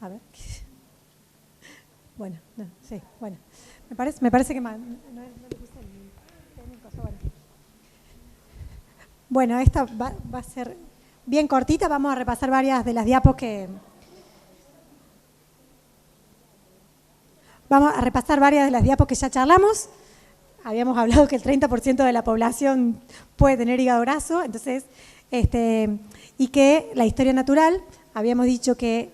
A ver. Bueno, no, sí, bueno. Me parece que no le puse el técnico, bueno. Bueno, esta va a ser bien cortita. Vamos a repasar varias de las diapos que... Vamos a repasar varias de las diapos que ya charlamos. Habíamos hablado que el 30% de la población puede tener hígado graso, entonces, y que la historia natural, habíamos dicho que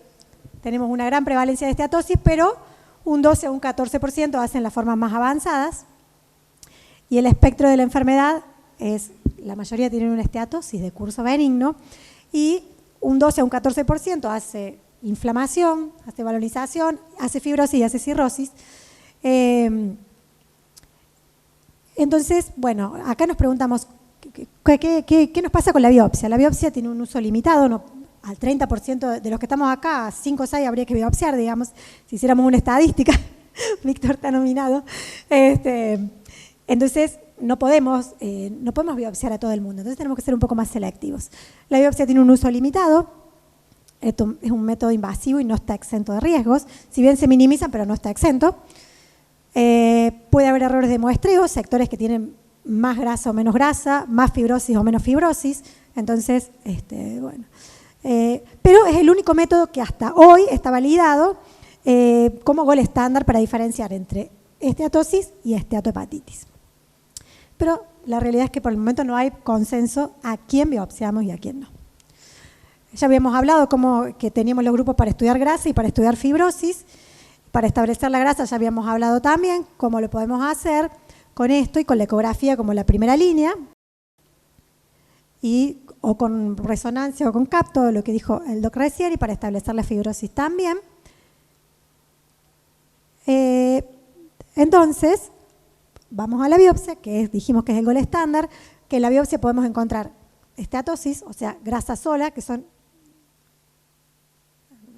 tenemos una gran prevalencia de esteatosis, pero un 12 o un 14% hacen las formas más avanzadas. Y el espectro de la enfermedad es, la mayoría tienen una esteatosis de curso benigno, y un 12 a un 14% hace inflamación, hace valorización, hace fibrosis y hace cirrosis. Entonces, bueno, acá nos preguntamos, ¿qué nos pasa con la biopsia? La biopsia tiene un uso limitado, no, al 30% de los que estamos acá, 5 o 6 habría que biopsiar, digamos, si hiciéramos una estadística. Víctor está nominado. Entonces, no podemos biopsiar a todo el mundo, entonces tenemos que ser un poco más selectivos. La biopsia tiene un uso limitado. Esto es un método invasivo y no está exento de riesgos, si bien se minimizan, pero no está exento. Puede haber errores de muestreo, sectores que tienen más grasa o menos grasa, más fibrosis o menos fibrosis, entonces, bueno. Pero es el único método que hasta hoy está validado como gol estándar para diferenciar entre esteatosis y esteatohepatitis. Pero la realidad es que por el momento no hay consenso a quién biopsiamos y a quién no. Ya habíamos hablado que teníamos los grupos para estudiar grasa y para estudiar fibrosis. Para establecer la grasa ya habíamos hablado también cómo lo podemos hacer con esto y con la ecografía como la primera línea, o con resonancia o con CAP, todo lo que dijo el doc recién, y para establecer la fibrosis también. Entonces, vamos a la biopsia, que dijimos que es el gol estándar, que en la biopsia podemos encontrar esteatosis, o sea, grasa sola, que son...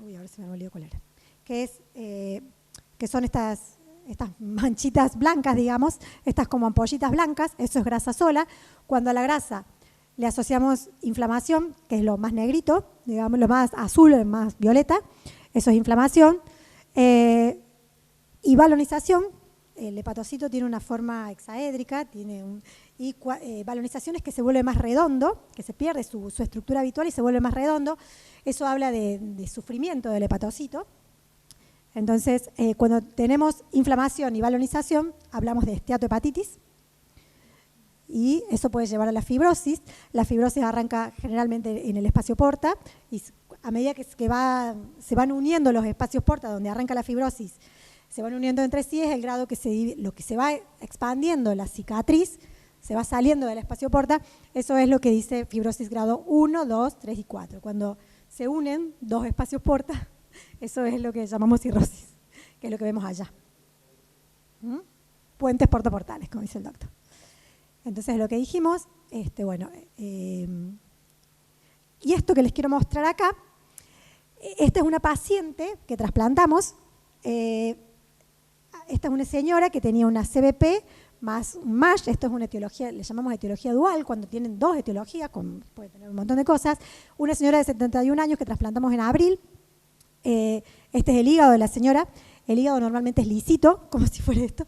Uy, a ver si me olvidó cuál era. Que son estas manchitas blancas, digamos, estas como ampollitas blancas, eso es grasa sola. Cuando a la grasa le asociamos inflamación, que es lo más negrito, digamos, lo más azul, lo más violeta, eso es inflamación. Y balonización, el hepatocito tiene una forma hexaédrica, balonización es que se vuelve más redondo, que se pierde su estructura habitual y se vuelve más redondo. Eso habla de sufrimiento del hepatocito. Entonces, cuando tenemos inflamación y balonización, hablamos de esteatohepatitis y eso puede llevar a la fibrosis. La fibrosis arranca generalmente en el espacio porta y a medida que se van uniendo los espacios porta donde arranca la fibrosis, se van uniendo entre sí, es el grado lo que se va expandiendo la cicatriz, se va saliendo del espacio porta, eso es lo que dice fibrosis grado 1, 2, 3 y 4. Cuando se unen dos espacios porta, eso es lo que llamamos cirrosis, que es lo que vemos allá. Puentes portoportales, como dice el doctor. Entonces, lo que dijimos, bueno, y esto que les quiero mostrar acá, esta es una paciente que trasplantamos. Esta es una señora que tenía una CBP más un MASH. Esto es una etiología, le llamamos etiología dual, cuando tienen dos etiologías, puede tener un montón de cosas. Una señora de 71 años que trasplantamos en abril. Este es el hígado de la señora. El hígado normalmente es lisito, como si fuera esto.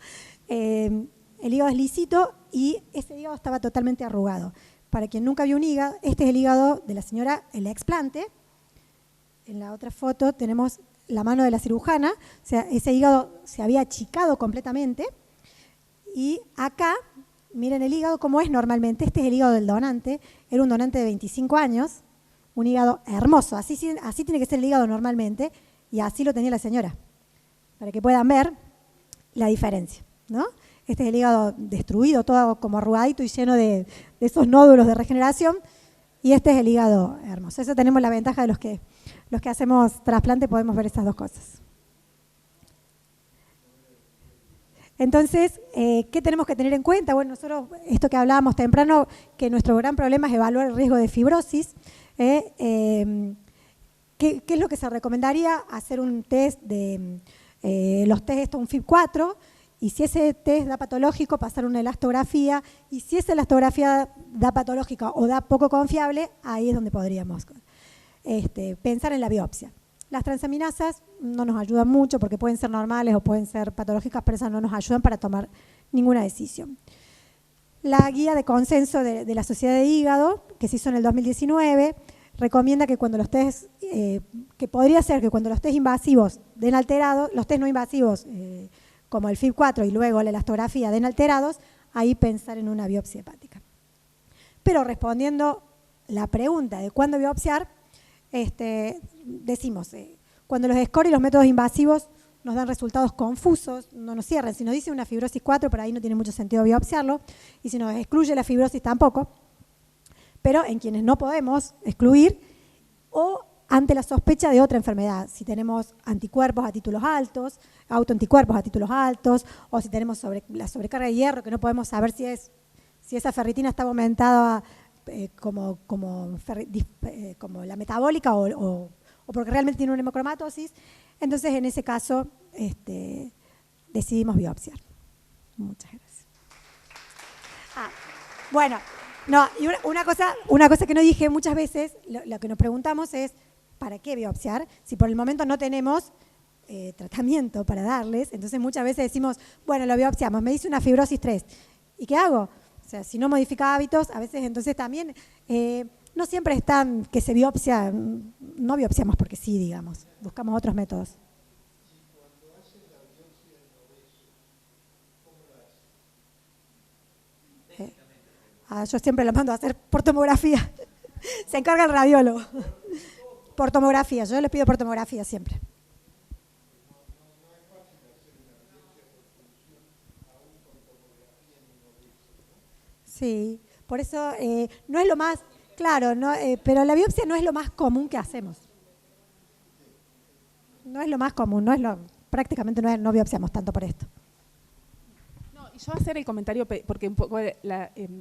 El hígado es lisito y ese hígado estaba totalmente arrugado. Para quien nunca vio un hígado, este es el hígado de la señora, el explante. En la otra foto tenemos la mano de la cirujana, o sea, ese hígado se había achicado completamente. Y acá, miren el hígado como es normalmente. Este es el hígado del donante, era un donante de 25 años, un hígado hermoso, así tiene que ser el hígado normalmente, y así lo tenía la señora, para que puedan ver la diferencia, ¿no? Este es el hígado destruido, todo como arrugadito y lleno de esos nódulos de regeneración, y este es el hígado hermoso. Eso tenemos la ventaja de los que hacemos trasplante, podemos ver estas dos cosas. Entonces, ¿qué tenemos que tener en cuenta? Bueno, nosotros, esto que hablábamos temprano, que nuestro gran problema es evaluar el riesgo de fibrosis. ¿Qué es lo que se recomendaría? Hacer un test los test, un FIB4, y si ese test da patológico, pasar una elastografía, y si esa elastografía da patológica o da poco confiable, ahí es donde podríamos pensar en la biopsia. Las transaminasas no nos ayudan mucho porque pueden ser normales o pueden ser patológicas, pero esas no nos ayudan para tomar ninguna decisión. La guía de consenso de la Sociedad de Hígado, que se hizo en el 2019, recomienda que cuando los test, que podría ser que cuando los test invasivos den alterados, los test no invasivos, como el FIB4 y luego la elastografía den alterados, ahí pensar en una biopsia hepática. Pero respondiendo la pregunta de cuándo biopsiar, decimos, cuando los scores y los métodos invasivos nos dan resultados confusos, no nos cierran. Si nos dice una fibrosis 4, por ahí no tiene mucho sentido biopsiarlo, y si nos excluye la fibrosis tampoco, pero en quienes no podemos excluir, o ante la sospecha de otra enfermedad, si tenemos anticuerpos a títulos altos, autoanticuerpos a títulos altos, o si tenemos la sobrecarga de hierro, que no podemos saber si esa ferritina está aumentada como la metabólica o porque realmente tiene una hemocromatosis. Entonces, en ese caso, decidimos biopsiar. Muchas gracias. Bueno, no, y una cosa que no dije muchas veces, lo que nos preguntamos es, ¿para qué biopsiar? Si por el momento no tenemos tratamiento para darles, entonces muchas veces decimos, bueno, lo biopsiamos, me dice una fibrosis 3, ¿y qué hago? O sea, si no modifica hábitos, a veces entonces también no siempre están que se biopsia, no biopsiamos porque sí, digamos, buscamos otros métodos. Yo siempre lo mando a hacer por tomografía. Se encarga el radiólogo. Por tomografía, yo les pido por tomografía siempre. Sí, por eso no es lo más, claro, no, pero la biopsia no es lo más común que hacemos. No es lo más común, prácticamente no biopsiamos tanto por esto. Yo hacer el comentario, porque un poco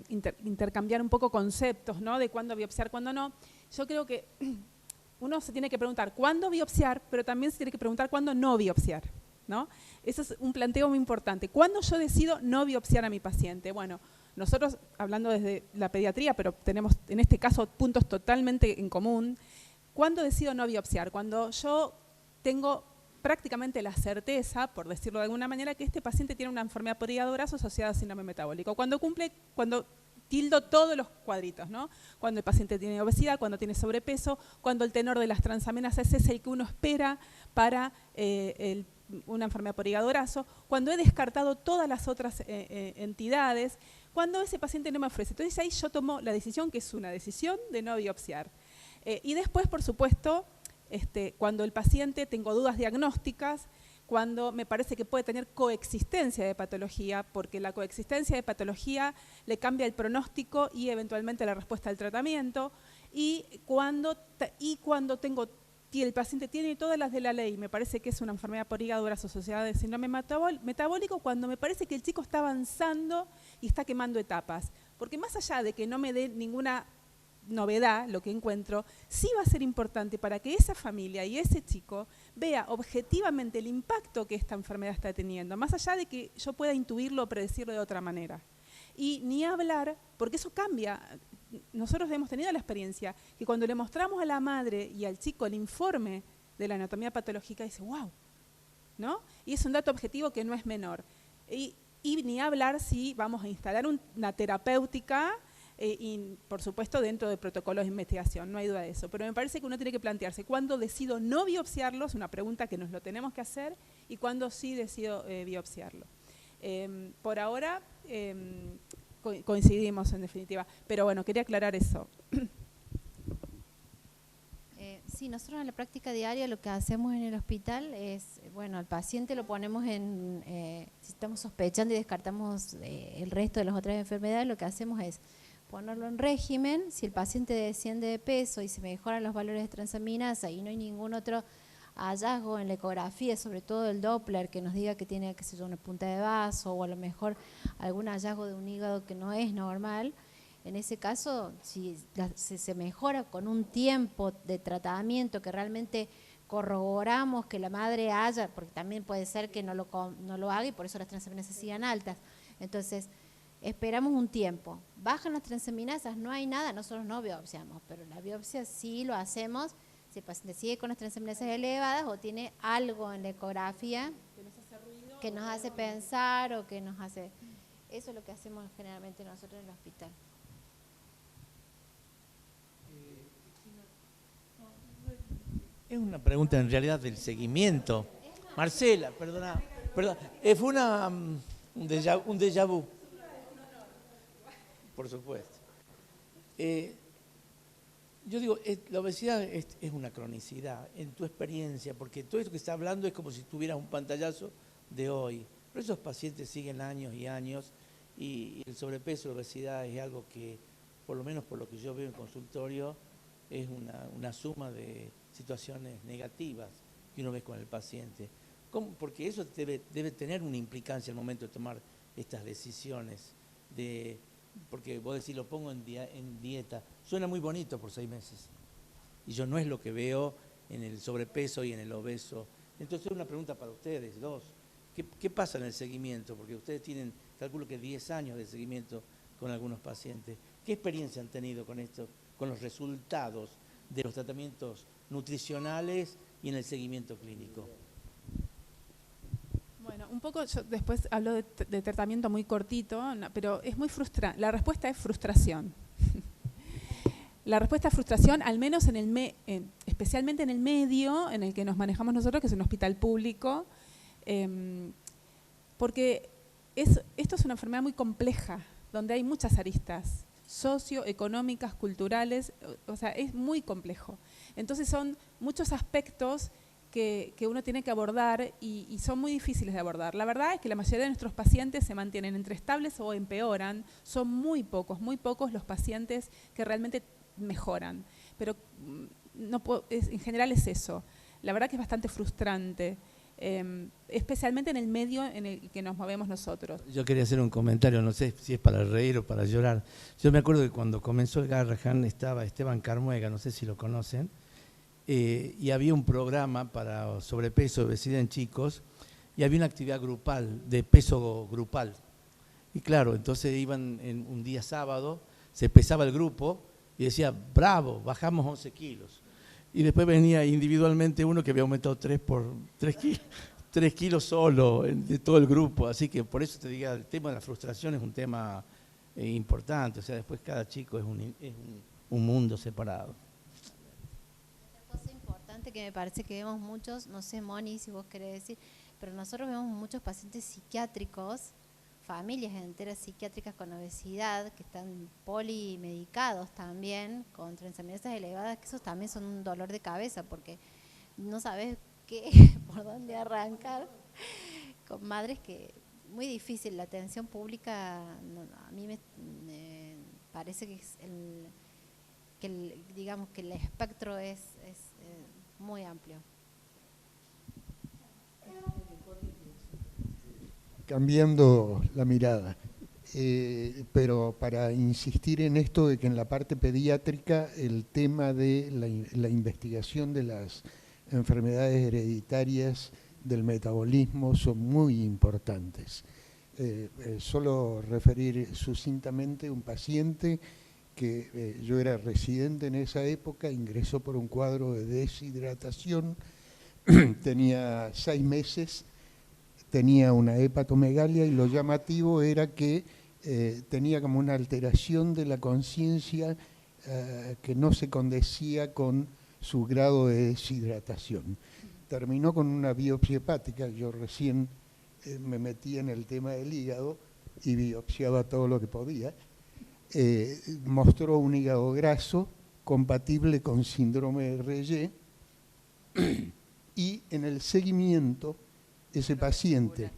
intercambiar un poco conceptos, ¿no? De cuándo biopsiar, cuándo no. Yo creo que uno se tiene que preguntar cuándo biopsiar, pero también se tiene que preguntar cuándo no biopsiar, ¿no? Eso es un planteo muy importante. ¿Cuándo yo decido no biopsiar a mi paciente? Bueno, nosotros, hablando desde la pediatría, pero tenemos en este caso puntos totalmente en común. ¿Cuándo decido no biopsiar? Cuando yo tengo prácticamente la certeza, por decirlo de alguna manera, que este paciente tiene una enfermedad por hígado graso asociada a síndrome metabólico. Cuando tildo todos los cuadritos, ¿no? Cuando el paciente tiene obesidad, cuando tiene sobrepeso, cuando el tenor de las transaminasas es el que uno espera para una enfermedad por hígado graso, cuando he descartado todas las otras entidades, cuando ese paciente no me ofrece. Entonces ahí yo tomo la decisión, que es una decisión de no biopsiar. Y después, por supuesto, cuando el paciente tengo dudas diagnósticas, cuando me parece que puede tener coexistencia de patología, porque la coexistencia de patología le cambia el pronóstico y eventualmente la respuesta al tratamiento, y cuando el paciente tiene todas las de la ley, me parece que es una enfermedad por hígado graso asociada de síndrome metabólico, cuando me parece que el chico está avanzando y está quemando etapas. Porque más allá de que no me dé ninguna novedad, lo que encuentro, sí va a ser importante para que esa familia y ese chico vea objetivamente el impacto que esta enfermedad está teniendo, más allá de que yo pueda intuirlo o predecirlo de otra manera. Y ni hablar, porque eso cambia. Nosotros hemos tenido la experiencia que cuando le mostramos a la madre y al chico el informe de la anatomía patológica, dice, wow, ¿no? Y es un dato objetivo que no es menor. Y ni hablar si vamos a instalar una terapéutica y, por supuesto, dentro de protocolos de investigación, no hay duda de eso. Pero me parece que uno tiene que plantearse cuándo decido no biopsiarlo, es una pregunta que nos lo tenemos que hacer, y cuándo sí decido biopsiarlo. Por ahora coincidimos en definitiva, pero bueno, quería aclarar eso. Sí, nosotros en la práctica diaria lo que hacemos en el hospital es, bueno, al paciente lo ponemos si estamos sospechando y descartamos el resto de las otras enfermedades, lo que hacemos es ponerlo en régimen. Si el paciente desciende de peso y se mejoran los valores de transaminasa y no hay ningún otro hallazgo en la ecografía, sobre todo el Doppler, que nos diga que tiene, qué sé yo, una punta de vaso o a lo mejor algún hallazgo de un hígado que no es normal, en ese caso, si se mejora con un tiempo de tratamiento que realmente corroboramos que la madre haya, porque también puede ser que no lo haga y por eso las transaminasas sigan altas. Entonces, esperamos un tiempo. Bajan las transaminasas, no hay nada, nosotros no biopsiamos, pero la biopsia sí lo hacemos si el paciente sigue con las transaminasas elevadas o tiene algo en la ecografía que nos hace pensar o que nos hace... Eso es lo que hacemos generalmente nosotros en el hospital. Es una pregunta en realidad del seguimiento. Marcela, perdona. Fue un déjà vu. Por supuesto. Yo digo, la obesidad es una cronicidad en tu experiencia, porque todo esto que está hablando es como si tuvieras un pantallazo de hoy. Pero esos pacientes siguen años y años y el sobrepeso, la obesidad es algo que, por lo menos por lo que yo veo en consultorio, es una suma de situaciones negativas que uno ve con el paciente. ¿Cómo? Porque eso debe tener una implicancia al momento de tomar estas decisiones. Porque vos decís, lo pongo en dieta, suena muy bonito por 6 meses. Y yo no es lo que veo en el sobrepeso y en el obeso. Entonces, una pregunta para ustedes, dos. ¿Qué pasa en el seguimiento? Porque ustedes tienen, calculo que 10 años de seguimiento con algunos pacientes. ¿Qué experiencia han tenido con esto, con los resultados de los tratamientos nutricionales y en el seguimiento clínico? Bueno, un poco, yo después hablo de tratamiento muy cortito, pero es muy frustrante. La respuesta es frustración. La respuesta es frustración, al menos especialmente en el medio en el que nos manejamos nosotros, que es un hospital público, porque esto es una enfermedad muy compleja, donde hay muchas aristas socioeconómicas, culturales, o sea, es muy complejo. Entonces son muchos aspectos que uno tiene que abordar y son muy difíciles de abordar. La verdad es que la mayoría de nuestros pacientes se mantienen entre estables o empeoran. Son muy pocos los pacientes que realmente mejoran. Pero en general es eso. La verdad que es bastante frustrante, especialmente en el medio en el que nos movemos nosotros. Yo quería hacer un comentario, no sé si es para reír o para llorar. Yo me acuerdo que cuando comenzó el Garrahan estaba Esteban Carmuega, no sé si lo conocen, y había un programa para sobrepeso, obesidad en chicos, y había una actividad grupal, de peso grupal. Y claro, entonces iban en un día sábado, se pesaba el grupo y decía, bravo, bajamos 11 kilos. Y después venía individualmente uno que había aumentado 3 kilos solo de todo el grupo. Así que por eso te digo, el tema de la frustración es un tema importante. O sea, después cada chico es un mundo separado. Otra cosa importante que me parece que vemos muchos, no sé, Moni, si vos querés decir, pero nosotros vemos muchos pacientes psiquiátricos, familias enteras psiquiátricas con obesidad, que están polimedicados también, con transaminasas elevadas, que esos también son un dolor de cabeza, porque no sabes por dónde arrancar, con madres que muy difícil. La atención pública, a mí me parece que digamos que el espectro es muy amplio. Cambiando la mirada, pero para insistir en esto de que en la parte pediátrica el tema de la investigación de las enfermedades hereditarias del metabolismo son muy importantes. Solo referir sucintamente un paciente que yo era residente en esa época, ingresó por un cuadro de deshidratación, tenía 6 meses, tenía una hepatomegalia y lo llamativo era que tenía como una alteración de la conciencia que no se condecía con su grado de deshidratación. Terminó con una biopsia hepática. Yo recién me metí en el tema del hígado y biopsiaba todo lo que podía. Mostró un hígado graso compatible con síndrome de Reye y en el seguimiento ese paciente,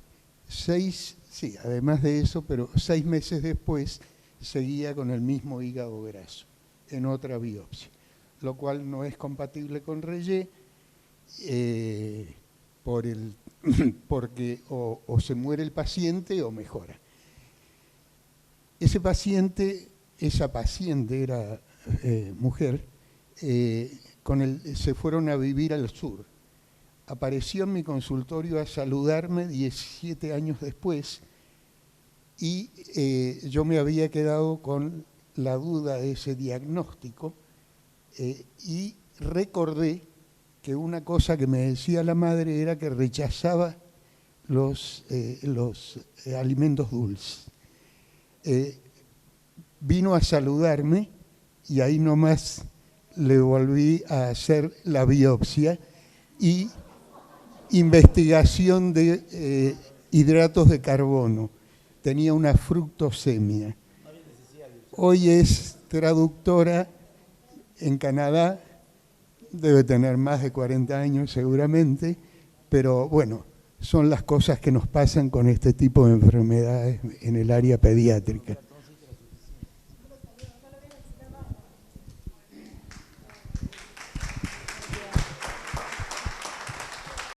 además de eso, pero 6 meses después seguía con el mismo hígado graso en otra biopsia, lo cual no es compatible con Reye porque o se muere el paciente o mejora. Esa paciente era mujer, se fueron a vivir al sur. Apareció en mi consultorio a saludarme 17 años después y yo me había quedado con la duda de ese diagnóstico y recordé que una cosa que me decía la madre era que rechazaba los alimentos dulces. Vino a saludarme y ahí nomás le volví a hacer la biopsia y investigación de hidratos de carbono. Tenía una fructosemia. Hoy es traductora en Canadá, debe tener más de 40 años seguramente, pero bueno, son las cosas que nos pasan con este tipo de enfermedades en el área pediátrica.